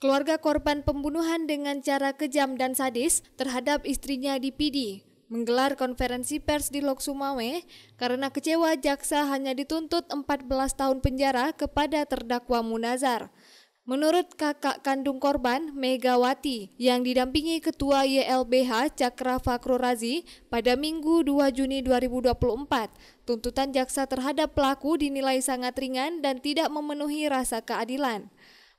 Keluarga korban pembunuhan dengan cara kejam dan sadis terhadap istrinya di PD menggelar konferensi pers di Lok Sumawe karena kecewa jaksa hanya dituntut 14 tahun penjara kepada terdakwa Munazar. Menurut kakak kandung korban, Megawati, yang didampingi Ketua YLBH Cakra Fakrul Razi pada Minggu 2 Juni 2024, tuntutan jaksa terhadap pelaku dinilai sangat ringan dan tidak memenuhi rasa keadilan.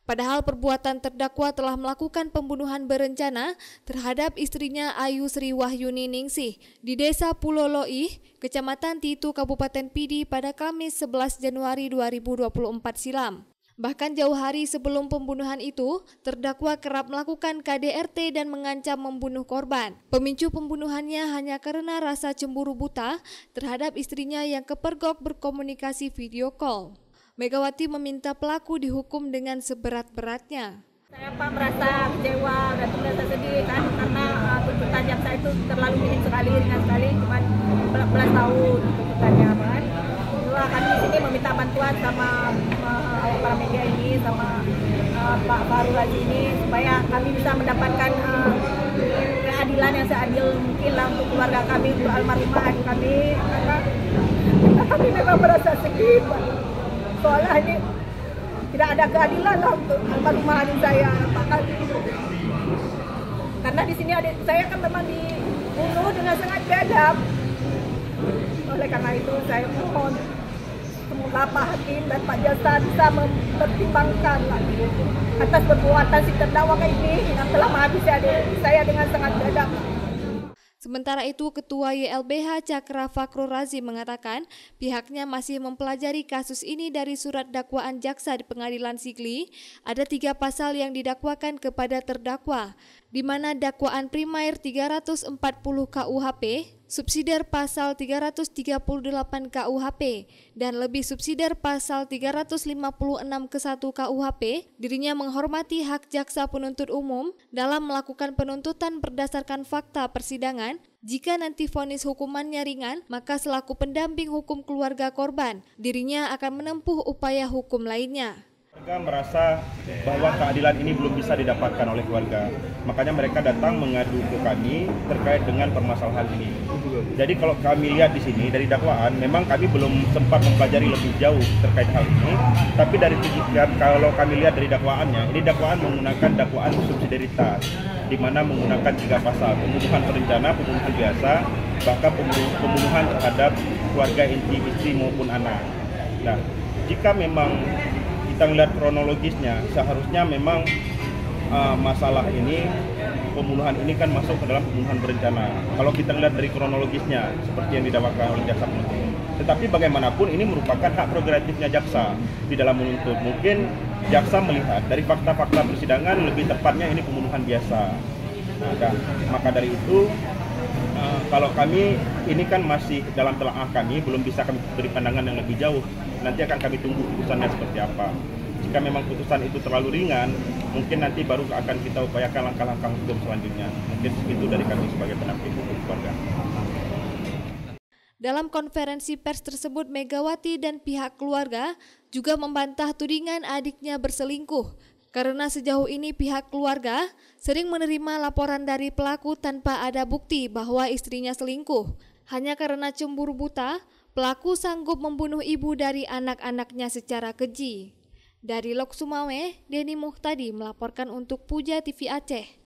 Padahal perbuatan terdakwa telah melakukan pembunuhan berencana terhadap istrinya Ayu Sri Wahyuni Ningsih di Desa Pulo Loih, Kecamatan Titu, Kabupaten PD pada Kamis 11 Januari 2024 silam. Bahkan jauh hari sebelum pembunuhan itu, terdakwa kerap melakukan KDRT dan mengancam membunuh korban. Pemicu pembunuhannya hanya karena rasa cemburu buta terhadap istrinya yang kepergok berkomunikasi video call. Megawati meminta pelaku dihukum dengan seberat-beratnya. Saya merasa kecewa dan merasa sedih kan karena tuntutan jaksa itu terlalu minim sekali, ringan sekali, cuma 14 tahun tuntutannya kan. Kedua, kami di sini meminta bantuan sama para media ini, sama Pak Fakrul Razi ini supaya kami bisa mendapatkan keadilan yang seadil mungkin lah untuk keluarga kami, untuk almarhumah adik kami. Karena kami memang merasa sedih, Pak. Soalnya ini tidak ada keadilan lah untuk almarhumah adik saya. Karena di sini adik saya kan memang dibunuh dengan sangat biadab. Oleh karena itu saya mohon semoga Pak Hakim dan Pak Jaksa bisa mempertimbangkan lagi atas perbuatan si terdakwa ini yang telah menghabisi adik saya dengan sangat biadab. Sementara itu, Ketua YLBH Cakra Fakrul Razi mengatakan pihaknya masih mempelajari kasus ini dari surat dakwaan jaksa di Pengadilan Sigli. Ada 3 pasal yang didakwakan kepada terdakwa, di mana dakwaan primer 340 KUHP, subsidiar pasal 338 KUHP, dan lebih subsidiar pasal 356 ke 1 KUHP. Dirinya menghormati hak jaksa penuntut umum dalam melakukan penuntutan berdasarkan fakta persidangan. Jika nanti vonis hukumannya ringan, maka selaku pendamping hukum keluarga korban, dirinya akan menempuh upaya hukum lainnya. Mereka merasa bahwa keadilan ini belum bisa didapatkan oleh keluarga. Makanya mereka datang mengadu ke kami terkait dengan permasalahan ini. Jadi kalau kami lihat di sini dari dakwaan, memang kami belum sempat mempelajari lebih jauh terkait hal ini. Tapi dari kalau kami lihat dari dakwaannya, ini dakwaan menggunakan dakwaan subsidiaritas, di mana menggunakan 3 pasal: pembunuhan berencana, pembunuhan biasa, bahkan pembunuhan terhadap keluarga inti istri maupun anak. Nah, jika memang kita melihat kronologisnya, seharusnya memang masalah ini, pembunuhan ini kan masuk ke dalam pembunuhan berencana. Kalau kita lihat dari kronologisnya, seperti yang didakwakan oleh jaksa penuntut umum. Tetapi bagaimanapun ini merupakan hak prerogatifnya jaksa di dalam menuntut. Mungkin jaksa melihat dari fakta-fakta persidangan lebih tepatnya ini pembunuhan biasa. Maka dari itu, kalau kami ini kan masih dalam telaah kami, belum bisa kami beri pandangan yang lebih jauh. Nanti akan kami tunggu putusannya seperti apa. Jika memang putusan itu terlalu ringan, mungkin nanti baru akan kita upayakan langkah-langkah hukum selanjutnya. Mungkin segitu dari kami sebagai pendamping hukum keluarga. Dalam konferensi pers tersebut, Megawati dan pihak keluarga juga membantah tudingan adiknya berselingkuh. Karena sejauh ini pihak keluarga sering menerima laporan dari pelaku tanpa ada bukti bahwa istrinya selingkuh. Hanya karena cemburu buta, pelaku sanggup membunuh ibu dari anak-anaknya secara keji. Dari Lok Sumawe, Denny Muhtadi melaporkan untuk Puja TV Aceh.